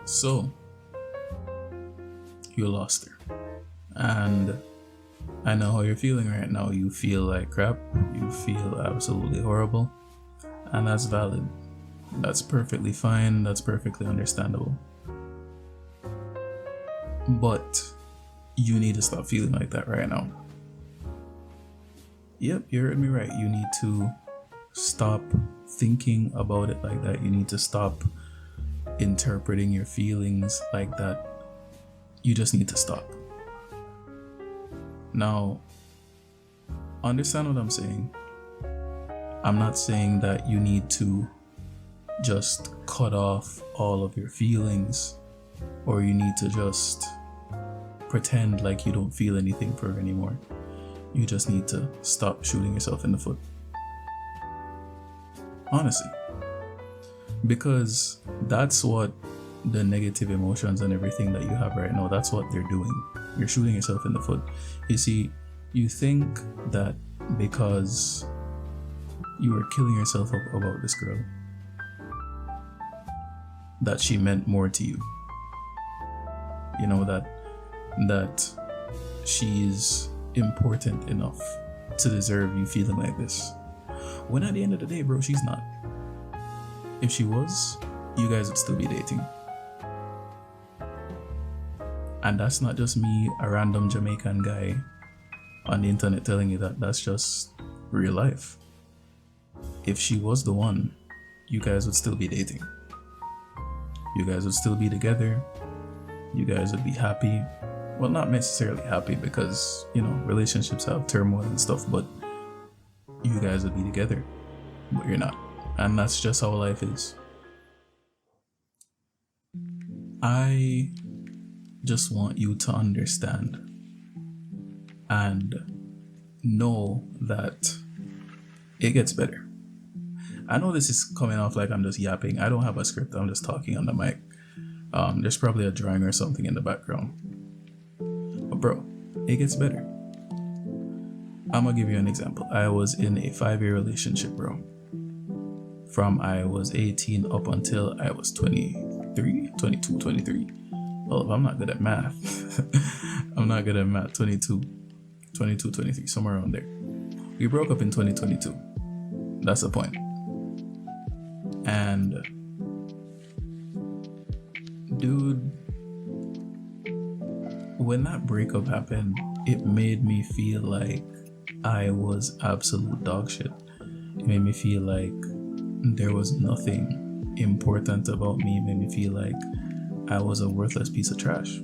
So, you lost her. And I know how you're feeling right now. You feel like crap. You feel absolutely horrible. And that's valid. That's perfectly fine. That's perfectly understandable. But you need to stop feeling like that right now. Yep, you heard me right. You need to stop thinking about it like that. You need to stop interpreting your feelings like that. You just need to stop. Now, understand what I'm saying. I'm not saying that you need to just cut off all of your feelings, or you need to just pretend like you don't feel anything for her anymore. You just need to stop shooting yourself in the foot. Honestly. Because that's what the negative emotions and everything that you have right now, that's what they're doing. You're shooting yourself in the foot. You see, you think that because you were killing yourself up about this girl, that she meant more to you. You know, that she's important enough to deserve you feeling like this. When at the end of the day, bro, she's not. If she was, you guys would still be dating. And that's not just me, a random Jamaican guy on the internet telling you that. That's just real life. If she was the one, you guys would still be dating. You guys would still be together. You guys would be happy. Well, not necessarily happy because, you know, relationships have turmoil and stuff, but you guys would be together, but you're not. And that's just how life is. I just want you to understand and know that it gets better. I know this is coming off like I'm just yapping. I don't have a script. I'm just talking on the mic. There's probably a drawing or something in the background. But bro, it gets better. I'm gonna give you an example. I was in a 5-year relationship, bro. From I was 18 up until I was 23, 22, 23. Well, I'm not good at math. I'm not good at math. 22, 23, somewhere around there. We broke up in 2022. That's the point. And dude, when that breakup happened, it made me feel like I was absolute dog shit. It made me feel like there was nothing important about me. It made me feel like I was a worthless piece of trash.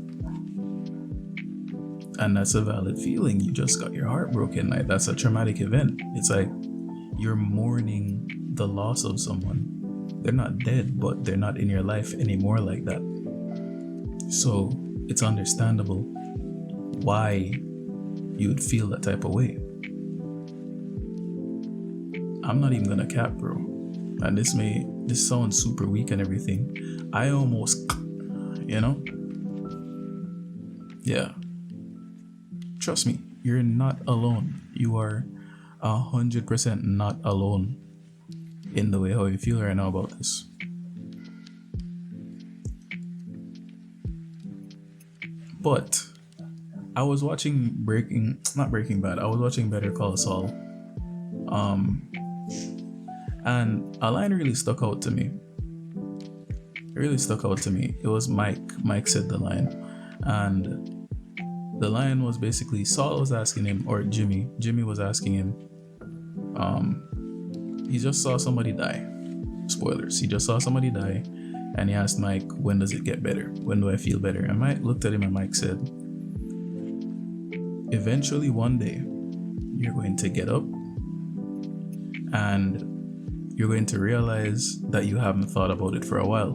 And that's a valid feeling. You just got your heart broken. Like, that's a traumatic event. It's like you're mourning the loss of someone. They're not dead, but they're not in your life anymore like that. So it's understandable why you would feel that type of way. I'm not even gonna cap, bro. And this sounds super weak and everything. I almost, you know? Yeah. Trust me, you're not alone. You are 100% not alone in the way how you feel right now about this. But I was watching not Breaking Bad. I was watching Better Call Saul. And a line really stuck out to me. It really stuck out to me. It was Mike. Mike said the line. And the line was basically Saul was asking him, or Jimmy was asking him, he just saw somebody die. Spoilers. He just saw somebody die. And he asked Mike, when does it get better? When do I feel better? And Mike looked at him and Mike said, eventually one day, you're going to get up and you're going to realize that you haven't thought about it for a while.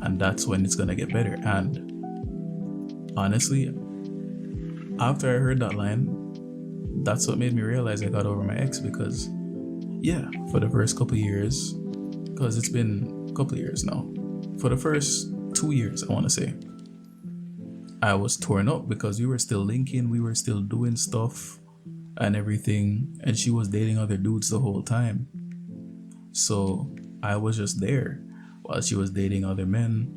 And that's when it's going to get better. And honestly, after I heard that line, that's what made me realize I got over my ex, because yeah, for the first couple years, because it's been a couple of years now, for the first 2 years, I want to say, I was torn up because we were still linking, we were still doing stuff and everything, and she was dating other dudes the whole time. So I was just there while she was dating other men,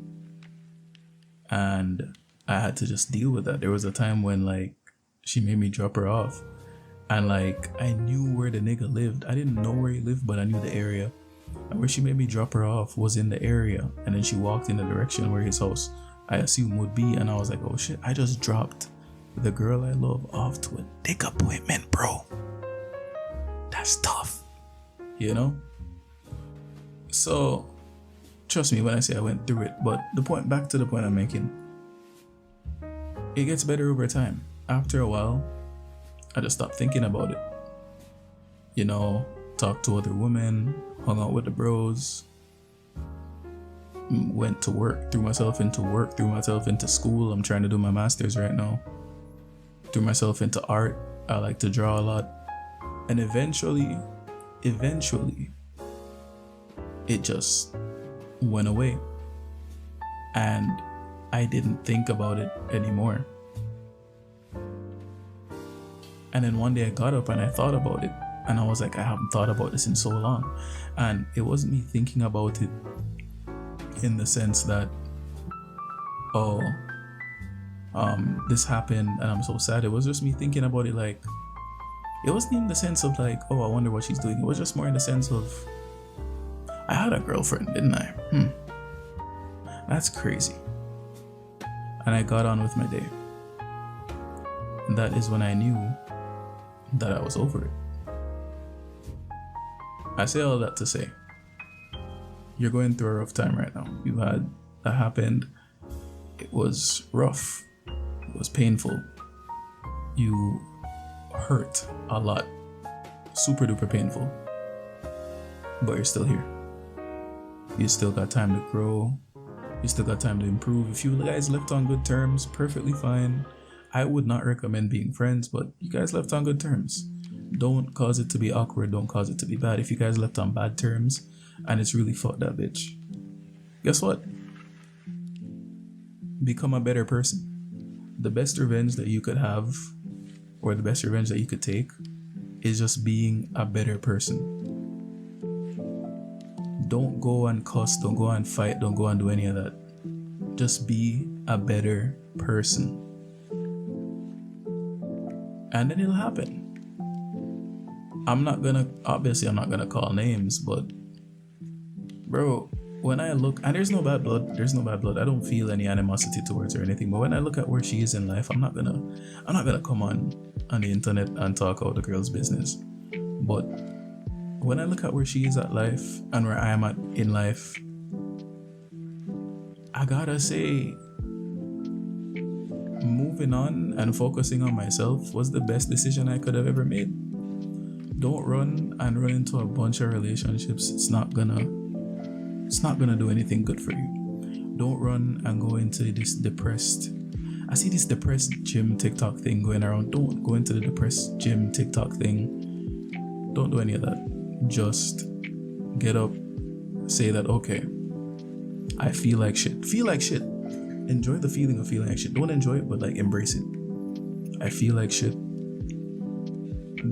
and I had to just deal with that. There was a time when like she made me drop her off, and like I knew where the nigga lived. I didn't know where he lived, but I knew the area. And where she made me drop her off was in the area, and then she walked in the direction where his house, I assume, would be, and I was like, oh shit, I just dropped the girl I love off to a dick appointment, bro. That's tough, you know? So trust me when I say I went through it, but back to the point I'm making, it gets better over time. After a while, I just stopped thinking about it. You know, talked to other women, hung out with the bros, went to work, threw myself into school. I'm trying to do my master's right now. Threw myself into art. I like to draw a lot. And eventually, it just went away. And I didn't think about it anymore. And then one day I got up and I thought about it. And I was like, I haven't thought about this in so long. And it wasn't me thinking about it in the sense that, oh, this happened and I'm so sad. It was just me thinking about it like, it wasn't in the sense of like, oh, I wonder what she's doing. It was just more in the sense of, I had a girlfriend, didn't I? That's crazy. And I got on with my day. And that is when I knew that I was over it. I say all that to say, you're going through a rough time right now. You had that happened. It was rough. It was painful. You hurt a lot. Super duper painful. But you're still here. You still got time to grow. You still got time to improve. If you guys left on good terms, perfectly fine. I would not recommend being friends, but you guys left on good terms. Don't cause it to be awkward. Don't cause it to be bad. If you guys left on bad terms and it's really fuck that bitch, guess what? Become a better person. The best revenge that you could have, or the best revenge that you could take, is just being a better person. Don't go and cuss, don't go and fight, don't go and do any of that. Just be a better person. And then it'll happen. I'm not gonna call names, but bro, when I look, and there's no bad blood, I don't feel any animosity towards her or anything, but when I look at where she is in life, I'm not gonna come on the internet and talk out the girl's business. But when I look at where she is at life and where I am at in life, I gotta say, moving on and focusing on myself was the best decision I could have ever made. Don't run into a bunch of relationships. It's not gonna do anything good for you. Don't run and go into this depressed. I see this depressed gym TikTok thing going around. Don't go into the depressed gym TikTok thing. Don't do any of that. Just get up, say that, okay, I feel like shit. Feel like shit. Enjoy the feeling of feeling like shit. Don't enjoy it, but like embrace it. I feel like shit,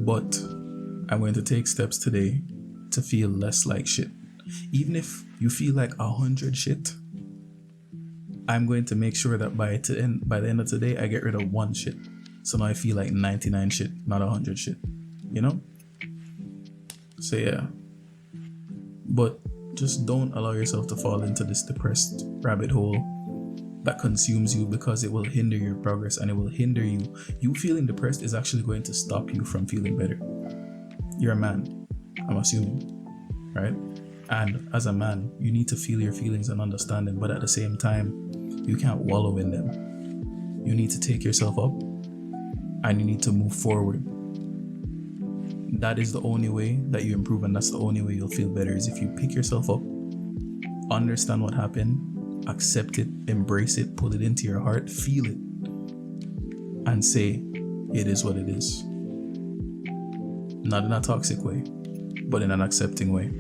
but I'm going to take steps today to feel less like shit. Even if you feel like 100 shit, I'm going to make sure that by the end of today, I get rid of 1 shit. So now I feel like 99 shit, not 100 shit. You know? So yeah. But just don't allow yourself to fall into this depressed rabbit hole that consumes you, because it will hinder your progress and it will hinder you. You feeling depressed is actually going to stop you from feeling better. You're a man, I'm assuming, right? And as a man, you need to feel your feelings and understand them, but at the same time, you can't wallow in them. You need to take yourself up and you need to move forward. That is the only way that you improve, and that's the only way you'll feel better, is if you pick yourself up, understand what happened, accept it, embrace it, put it into your heart, feel it, and say, it is what it is. Not in a toxic way, but in an accepting way.